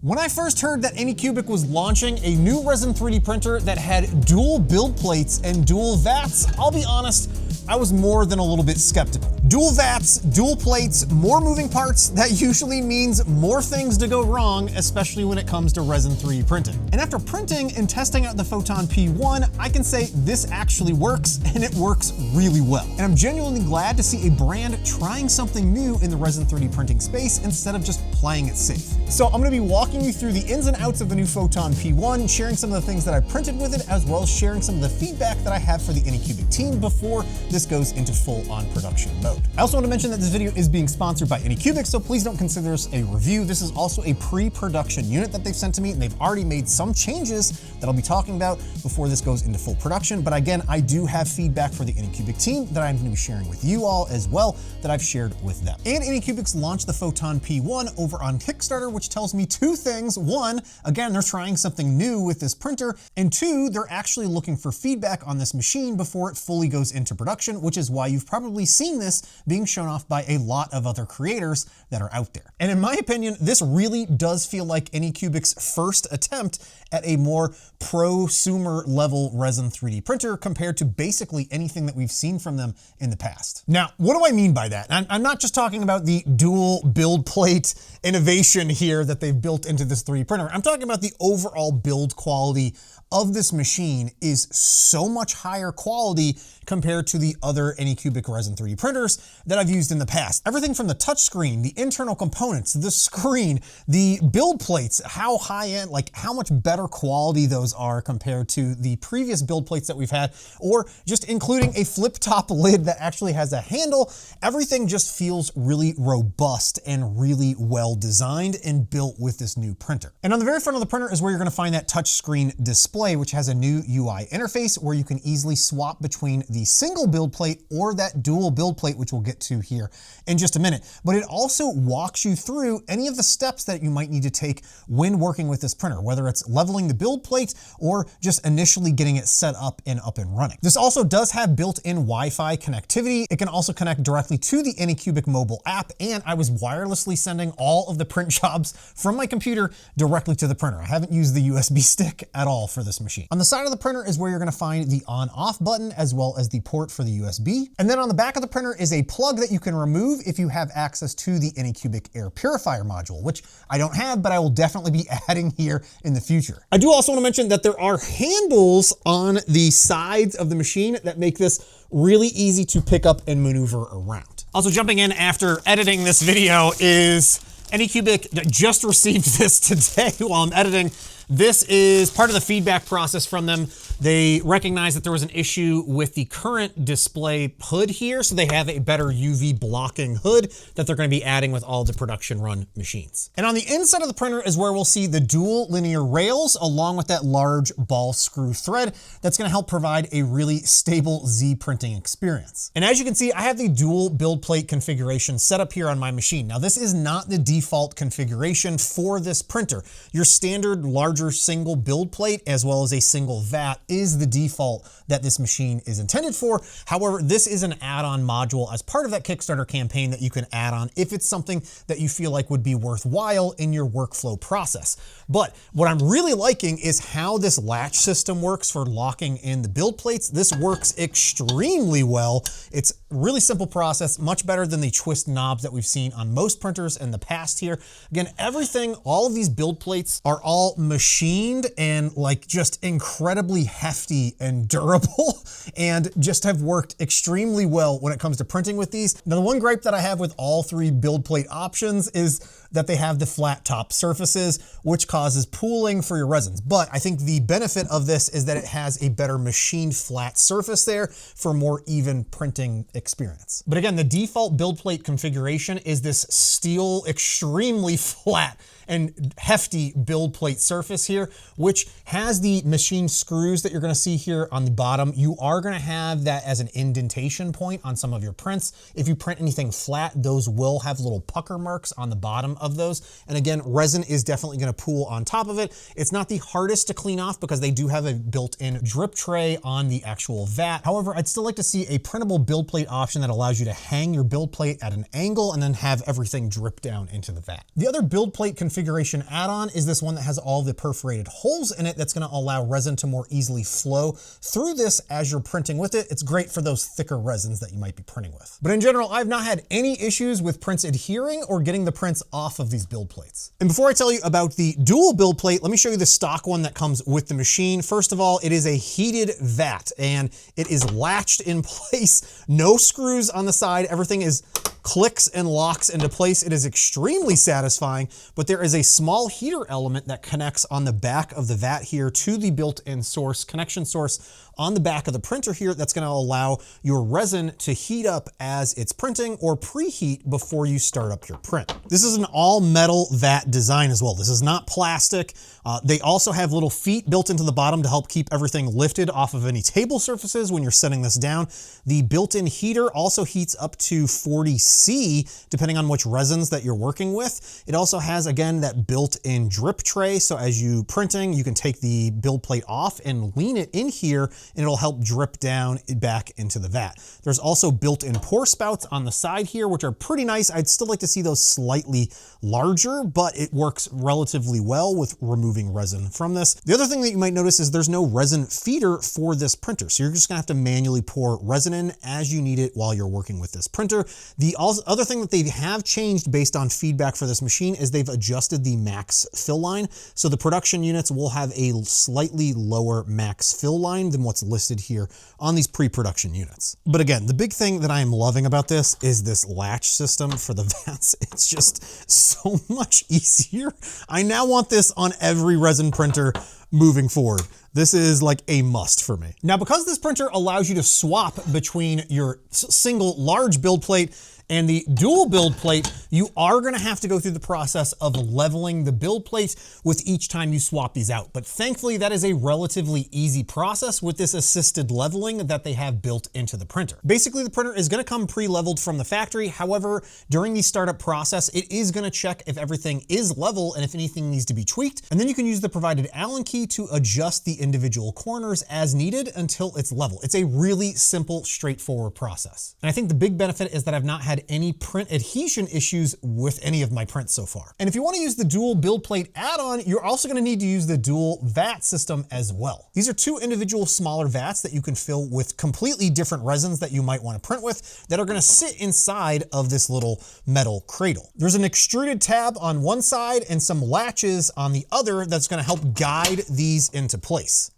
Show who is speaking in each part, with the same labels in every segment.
Speaker 1: When I first heard that Anycubic was launching a new Resin 3D printer that had dual build plates and dual vats, I'll be honest, I was more than a little bit skeptical. Dual vats, dual plates, more moving parts, that usually means more things to go wrong, especially when it comes to Resin 3D printing. And after printing and testing out the Photon P1, I can say this actually works, and it works really well. And I'm genuinely glad to see a brand trying something new in the Resin 3D printing space instead of just playing it safe. So I'm gonna be walking you through the ins and outs of the new Photon P1, sharing some of the things that I printed with it, as well as sharing some of the feedback that I have for the Anycubic team before this goes into full-on production mode. I also want to mention that this video is being sponsored by Anycubic, so please don't consider this a review. This is also a pre-production unit that they've sent to me, and they've already made some changes that I'll be talking about before this goes into full production. But again, I do have feedback for the Anycubic team that I'm going to be sharing with you all as well, that I've shared with them. And Anycubic's launched the Photon P1 over on Kickstarter, which tells me two things. One, again, they're trying something new with this printer, and two, they're actually looking for feedback on this machine before it fully goes into production, which is why you've probably seen this being shown off by a lot of other creators that are out there. And in my opinion, this really does feel like Anycubic's first attempt at a more prosumer level Resin 3D printer compared to basically anything that we've seen from them in the past. Now, what do I mean by that? I'm not just talking about the dual build plate innovation here that they've built into this 3D printer. I'm talking about the overall build quality of this machine is so much higher quality compared to the other Anycubic Resin 3D printers that I've used in the past. Everything from the touchscreen, the internal components, the screen, the build plates, how high-end, like how much better quality those are compared to the previous build plates that we've had, or just including a flip-top lid that actually has a handle. Everything just feels really robust and really well designed and built with this new printer. And on the very front of the printer is where you're gonna find that touchscreen display, which has a new UI interface where you can easily swap between the single build plate or that dual build plate, which we'll get to here in just a minute. But it also walks you through any of the steps that you might need to take when working with this printer, whether it's leveling the build plate or just initially getting it set up and running. This also does have built-in Wi-Fi connectivity. It can also connect directly to the Anycubic mobile app, and I was wirelessly sending all of the print jobs from my computer directly to the printer. I haven't used the USB stick at all for this machine. On the side of the printer is where you're gonna find the on-off button as well as the port for the USB. And then on the back of the printer is a plug that you can remove if you have access to the Anycubic air purifier module, which I don't have, but I will definitely be adding here in the future. I do also want to mention that there are handles on the sides of the machine that make this really easy to pick up and maneuver around. Also jumping in after editing this video is Anycubic just received this today while I'm editing. This is part of the feedback process from them. They recognized that there was an issue with the current display hood here, so they have a better UV blocking hood that they're going to be adding with all the production run machines. And on the inside of the printer is where we'll see the dual linear rails along with that large ball screw thread that's going to help provide a really stable Z printing experience. And as you can see, I have the dual build plate configuration set up here on my machine. Now, this is not the default configuration for this printer. Your standard larger single build plate as well as a single vat is the default that this machine is intended for. However, this is an add-on module as part of that Kickstarter campaign that you can add on if it's something that you feel like would be worthwhile in your workflow process. But what I'm really liking is how this latch system works for locking in the build plates. This works extremely well. It's a really simple process, much better than the twist knobs that we've seen on most printers in the past here. Again, everything, all of these build plates are all machined and like just incredibly hefty and durable and just have worked extremely well when it comes to printing with these. Now, the one gripe that I have with all three build plate options is that they have the flat top surfaces, which causes pooling for your resins. But I think the benefit of this is that it has a better machined flat surface there for more even printing experience. But again, the default build plate configuration is this steel, extremely flat and hefty build plate surface here, which has the machine screws that you're gonna see here on the bottom. You are gonna have that as an indentation point on some of your prints. If you print anything flat, those will have little pucker marks on the bottom of those. And again, resin is definitely gonna pool on top of it. It's not the hardest to clean off because they do have a built-in drip tray on the actual vat. However, I'd still like to see a printable build plate option that allows you to hang your build plate at an angle and then have everything drip down into the vat. The other build plate configuration add-on is this one that has all the perforated holes in it that's gonna allow resin to more easily flow through this as you're printing with it. It's great for those thicker resins that you might be printing with. But in general, I've not had any issues with prints adhering or getting the prints off of these build plates. And before I tell you about the dual build plate, let me show you the stock one that comes with the machine. First of all, it is a heated vat and it is latched in place, no screws on the side. Everything is clicks and locks into place. It is extremely satisfying, but there is a small heater element that connects on the back of the vat here to the built-in source, connection source on the back of the printer here that's gonna allow your resin to heat up as it's printing or preheat before you start up your print. This is an all metal vat design as well. This is not plastic. They also have little feet built into the bottom to help keep everything lifted off of any table surfaces when you're setting this down. The built-in heater also heats up to 40°C, depending on which resins that you're working with. It also has, again, that built-in drip tray. So as you printing, you can take the build plate off and lean it in here and it'll help drip down back into the vat. There's also built-in pour spouts on the side here, which are pretty nice. I'd still like to see those slightly larger, but it works relatively well with removing resin from this. The other thing that you might notice is there's no resin feeder for this printer. So you're just gonna have to manually pour resin in as you need it while you're working with this printer. The other thing that they have changed based on feedback for this machine is they've adjusted the max fill line. So the production units will have a slightly lower max fill line than what's listed here on these pre-production units. But again, the big thing that I am loving about this is this latch system for the vats. It's just so much easier. I now want this on every resin printer moving forward. This is like a must for me. Now, because this printer allows you to swap between your single large build plate and the dual build plate, you are gonna have to go through the process of leveling the build plate with each time you swap these out. But thankfully, that is a relatively easy process with this assisted leveling that they have built into the printer. Basically, the printer is gonna come pre-leveled from the factory. However, during the startup process, it is gonna check if everything is level and if anything needs to be tweaked. And then you can use the provided Allen key to adjust the individual corners as needed until it's level. It's a really simple, straightforward process. And I think the big benefit is that I've not had any print adhesion issues with any of my prints so far. And if you want to use the dual build plate add-on, you're also going to need to use the dual vat system as well. These are two individual smaller vats that you can fill with completely different resins that you might want to print with that are going to sit inside of this little metal cradle. There's an extruded tab on one side and some latches on the other that's going to help guide these into place.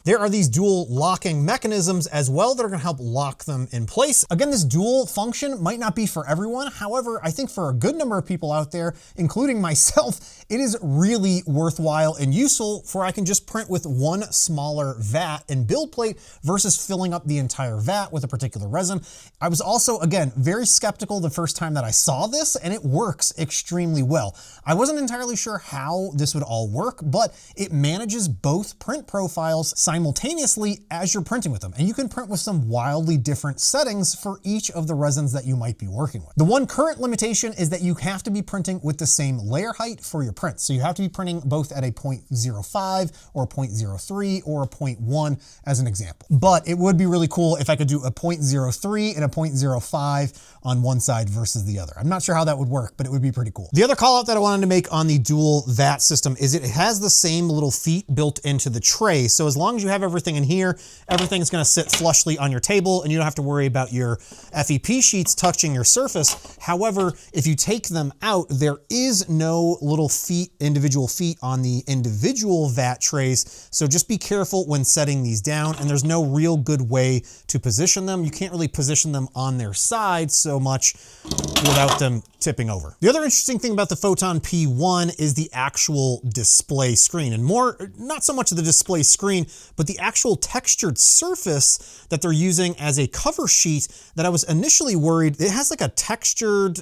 Speaker 1: There are these dual locking mechanisms as well that are gonna help lock them in place. Again, this dual function might not be for everyone. However, I think for a good number of people out there, including myself, it is really worthwhile and useful for I can just print with one smaller vat and build plate versus filling up the entire vat with a particular resin. I was also, again, very skeptical the first time that I saw this, and it works extremely well. I wasn't entirely sure how this would all work, but it manages both print profiles simultaneously as you're printing with them. And you can print with some wildly different settings for each of the resins that you might be working with. The one current limitation is that you have to be printing with the same layer height for your prints. So you have to be printing both at a 0.05 or a 0.03 or a 0.1 as an example. But it would be really cool if I could do a 0.03 and a 0.05 on one side versus the other. I'm not sure how that would work, but it would be pretty cool. The other call out that I wanted to make on the dual vat system is it has the same little feet built into the tray. So as long as you have everything in here, everything's gonna sit flushly on your table and you don't have to worry about your FEP sheets touching your surface. However, if you take them out, there is no little feet, individual feet on the individual vat trays. So just be careful when setting these down, and there's no real good way to position them. You can't really position them on their side so much without them tipping over. The other interesting thing about the Photon P1 is the actual display screen, and more, not so much the display screen, but the actual textured surface that they're using as a cover sheet that I was initially worried, it has like a textured,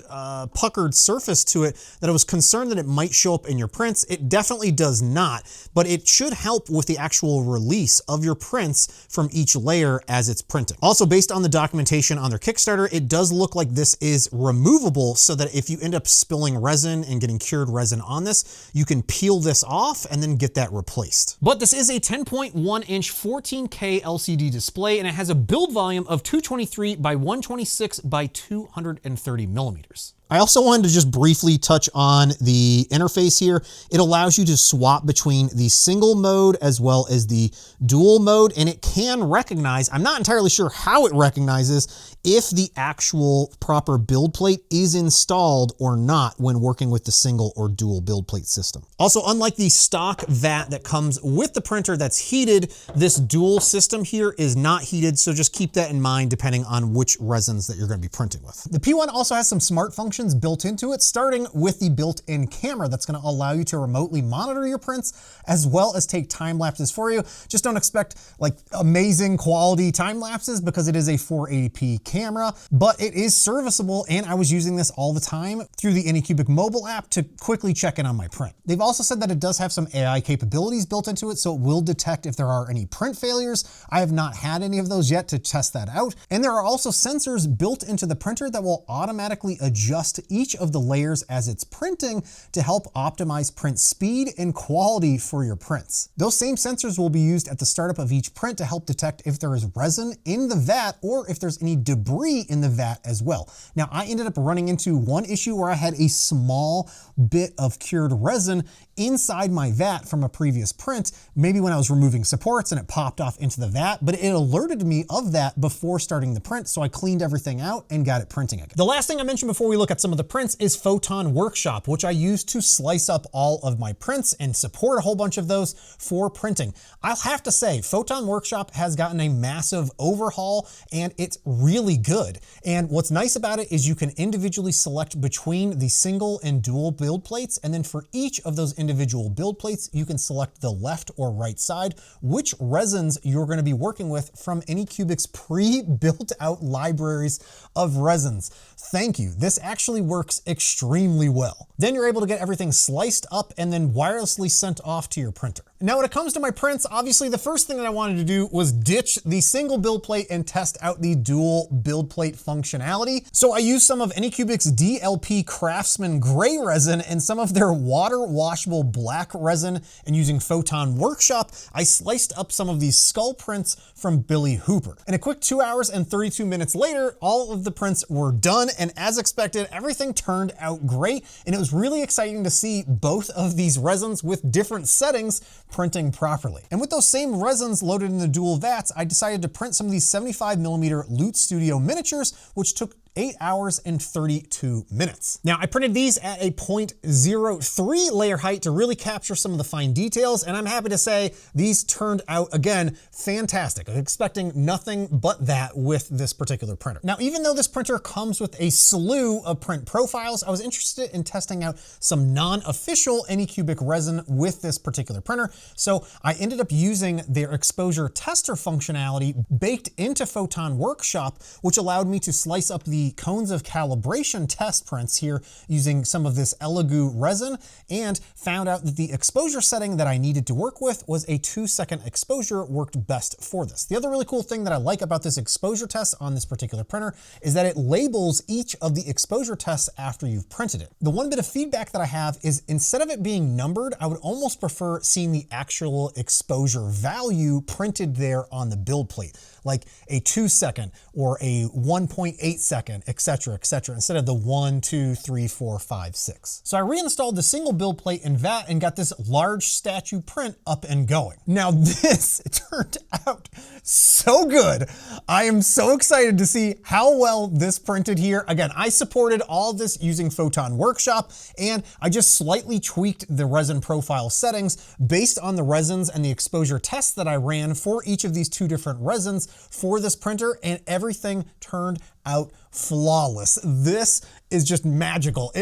Speaker 1: puckered surface to it that I was concerned that it might show up in your prints. It definitely does not, but it should help with the actual release of your prints from each layer as it's printing. Also, based on the documentation on their Kickstarter, it does look like this is removable so that if you end up spilling resin and getting cured resin on this, you can peel this off and then get that replaced. But this is a 10.1 inch 14K LCD display, and it has a build volume of 223 by 126 by 230 millimeters. I also wanted to just briefly touch on the interface here. It allows you to swap between the single mode as well as the dual mode, and it can recognize, I'm not entirely sure how it recognizes if the actual proper build plate is installed or not when working with the single or dual build plate system. Also, unlike the stock vat that comes with the printer that's heated, this dual system here is not heated, so just keep that in mind depending on which resins that you're going to be printing with. The P1 also has some smart functions built into it, starting with the built-in camera that's going to allow you to remotely monitor your prints as well as take time lapses for you. Just don't expect like amazing quality time lapses because it is a 480p camera, but it is serviceable, and I was using this all the time through the Anycubic mobile app to quickly check in on my print. They've also said that it does have some AI capabilities built into it, so it will detect if there are any print failures. I have not had any of those yet to test that out. And there are also sensors built into the printer that will automatically adjust each of the layers as it's printing to help optimize print speed and quality for your prints. Those same sensors will be used at the startup of each print to help detect if there is resin in the vat or if there's any debris in the vat as well. Now, I ended up running into one issue where I had a small bit of cured resin inside my vat from a previous print, maybe when I was removing supports and it popped off into the vat, but it alerted me of that before starting the print, so I cleaned everything out and got it printing again. The last thing I mentioned before we look at some of the prints is Photon Workshop, which I use to slice up all of my prints and support a whole bunch of those for printing. I'll have to say, Photon Workshop has gotten a massive overhaul, and it's really good. And what's nice about it is you can individually select between the single and dual build plates, and then for each of those individual build plates, you can select the left or right side, which resins you're going to be working with from Anycubic's pre-built out libraries of resins. Thank you. This actually works extremely well. Then you're able to get everything sliced up and then wirelessly sent off to your printer. Now, when it comes to my prints, obviously the first thing that I wanted to do was ditch the single build plate and test out the dual build plate functionality. So I used some of Anycubic's DLP Craftsman gray resin and some of their water washable black resin, and using Photon Workshop, I sliced up some of these skull prints from Billy Hooper. And a quick 2 hours and 32 minutes later, all of the prints were done, and as expected, everything turned out great, and it was really exciting to see both of these resins with different settings printing properly. And with those same resins loaded in the dual vats, I decided to print some of these 75mm Loot Studio miniatures, which took 8 hours and 32 minutes. Now, I printed these at a 0.03 layer height to really capture some of the fine details, and I'm happy to say these turned out, again, fantastic. I'm expecting nothing but that with this particular printer. Now, even though this printer comes with a slew of print profiles, I was interested in testing out some non-official Anycubic resin with this particular printer, so I ended up using their exposure tester functionality baked into Photon Workshop, which allowed me to slice up the cones of calibration test prints here using some of this Elegoo resin, and found out that the exposure setting that I needed to work with was a 2-second exposure worked best for this. The other really cool thing that I like about this exposure test on this particular printer is that it labels each of the exposure tests after you've printed it. The one bit of feedback that I have is instead of it being numbered, I would almost prefer seeing the actual exposure value printed there on the build plate, like a 2-second or a 1.8 second, etc., etc., instead of the 1, 2, 3, 4, 5, 6. So I reinstalled the single build plate and vat and got this large statue print up and going. Now this turned out so good. I am so excited to see how well this printed here. Again, I supported all this using Photon Workshop, and I just slightly tweaked the resin profile settings based on the resins and the exposure tests that I ran for each of these 2 different resins for this printer, and everything turned out flawless. This is just magical.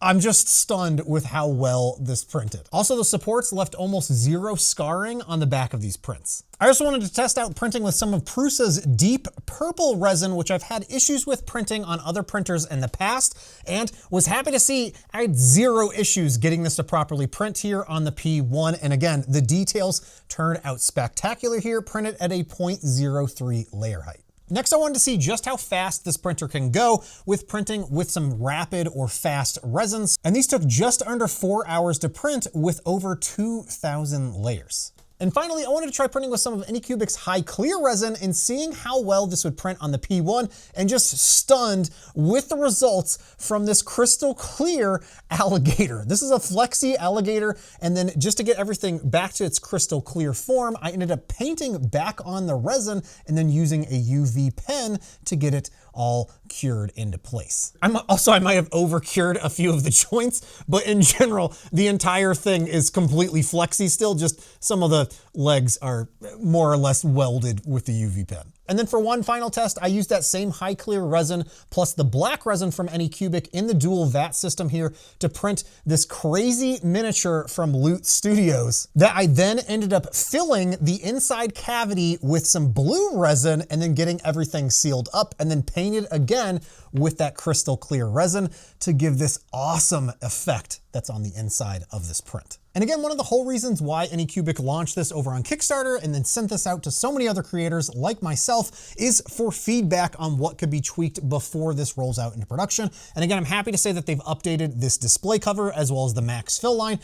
Speaker 1: I'm just stunned with how well this printed. Also, the supports left almost zero scarring on the back of these prints. I also wanted to test out printing with some of Prusa's deep purple resin, which I've had issues with printing on other printers in the past, and was happy to see I had zero issues getting this to properly print here on the P1. And again, the details turned out spectacular here, printed at a 0.03 layer height. Next, I wanted to see just how fast this printer can go with printing with some rapid or fast resins. And these took just under 4 hours to print with over 2,000 layers. And finally, I wanted to try printing with some of Anycubic's high clear resin and seeing how well this would print on the P1, and just stunned with the results from this crystal clear alligator. This is a Flexi alligator, and then just to get everything back to its crystal clear form, I ended up painting back on the resin and then using a UV pen to get it all cured into place. I might have over cured a few of the joints, but in general, the entire thing is completely Flexi still, just some of the legs are more or less welded with the UV pen. And then for one final test, I used that same high clear resin plus the black resin from Anycubic in the dual vat system here to print this crazy miniature from Loot Studios that I then ended up filling the inside cavity with some blue resin and then getting everything sealed up and then painted again with that crystal clear resin to give this awesome effect that's on the inside of this print. And again, one of the whole reasons why Anycubic launched this over on Kickstarter and then sent this out to so many other creators like myself is for feedback on what could be tweaked before this rolls out into production. And again, I'm happy to say that they've updated this display cover as well as the max fill line.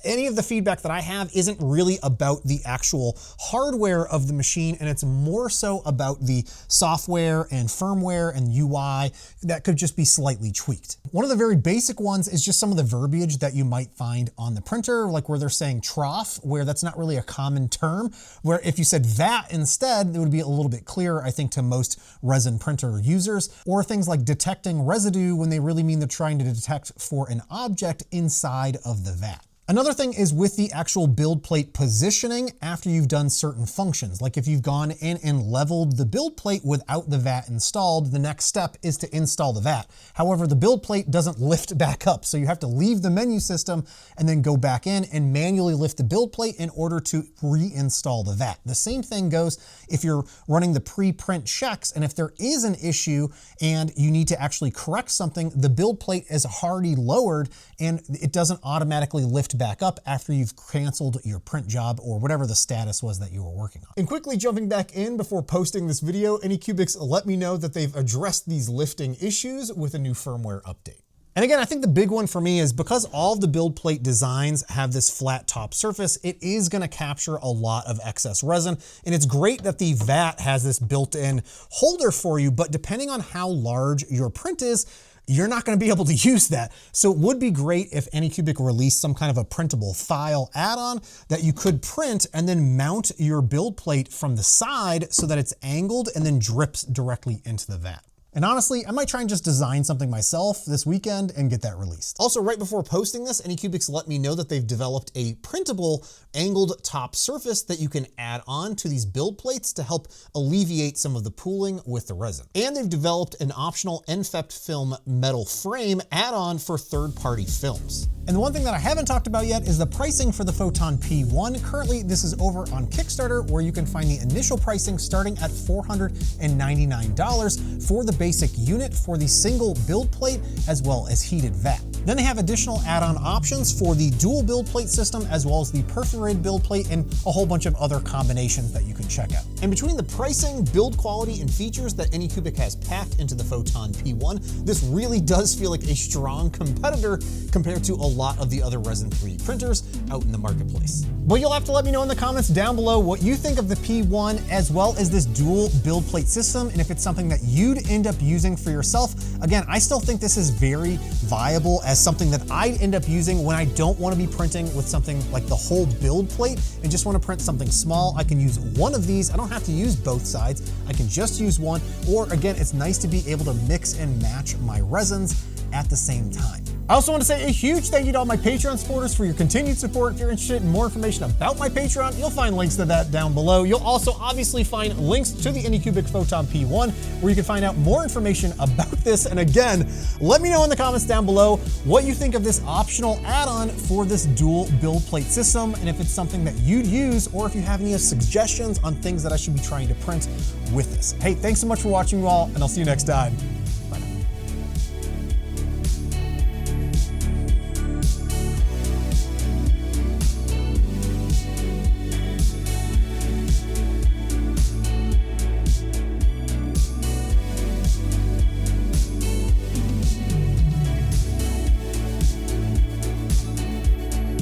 Speaker 1: Any of the feedback that I have isn't really about the actual hardware of the machine, and it's more so about the software and firmware and UI that could just be slightly tweaked. One of the very basic ones is just some of the verbiage that you might find on the printer, like where they're saying trough, where that's not really a common term, where if you said vat instead, it would be a little bit clearer, I think, to most resin printer users, or things like detecting residue when they really mean they're trying to detect for an object inside of the vat. Another thing is with the actual build plate positioning after you've done certain functions. Like if you've gone in and leveled the build plate without the vat installed, the next step is to install the vat. However, the build plate doesn't lift back up, so you have to leave the menu system and then go back in and manually lift the build plate in order to reinstall the vat. The same thing goes if you're running the pre-print checks, and if there is an issue and you need to actually correct something, the build plate is already lowered and it doesn't automatically lift back up after you've canceled your print job or whatever the status was that you were working on. And quickly jumping back in before posting this video, Anycubic's let me know that they've addressed these lifting issues with a new firmware update. And again, I think the big one for me is because all of the build plate designs have this flat top surface, it is gonna capture a lot of excess resin. And it's great that the vat has this built-in holder for you, but depending on how large your print is, you're not gonna be able to use that. So it would be great if Anycubic released some kind of a printable file add-on that you could print and then mount your build plate from the side so that it's angled and then drips directly into the vat. And honestly, I might try and just design something myself this weekend and get that released. Also, right before posting this, Anycubic's let me know that they've developed a printable angled top surface that you can add on to these build plates to help alleviate some of the pooling with the resin. And they've developed an optional NFEPT film metal frame add-on for third-party films. And the one thing that I haven't talked about yet is the pricing for the Photon P1. Currently, this is over on Kickstarter, where you can find the initial pricing starting at $499 for the basic unit for the single build plate as well as heated vat. Then they have additional add-on options for the dual build plate system as well as the perforated build plate and a whole bunch of other combinations that you can check out. And between the pricing, build quality, and features that Anycubic has packed into the Photon P1, this really does feel like a strong competitor compared to a lot of the other resin 3D printers out in the marketplace. Well, you'll have to let me know in the comments down below what you think of the P1 as well as this dual build plate system, and if it's something that you'd end up using for yourself. Again, I still think this is very viable as something that I'd end up using when I don't want to be printing with something like the whole build plate and just want to print something small. I can use one of these. I don't have to use both sides. I can just use one. Or again, it's nice to be able to mix and match my resins at the same time. I also want to say a huge thank you to all my Patreon supporters for your continued support. If you're interested in more information about my Patreon, you'll find links to that down below. You'll also obviously find links to the Anycubic Photon P1, where you can find out more information about this. And again, let me know in the comments down below what you think of this optional add-on for this dual build plate system, and if it's something that you'd use, or if you have any suggestions on things that I should be trying to print with this. Hey, thanks so much for watching, you all, and I'll see you next time.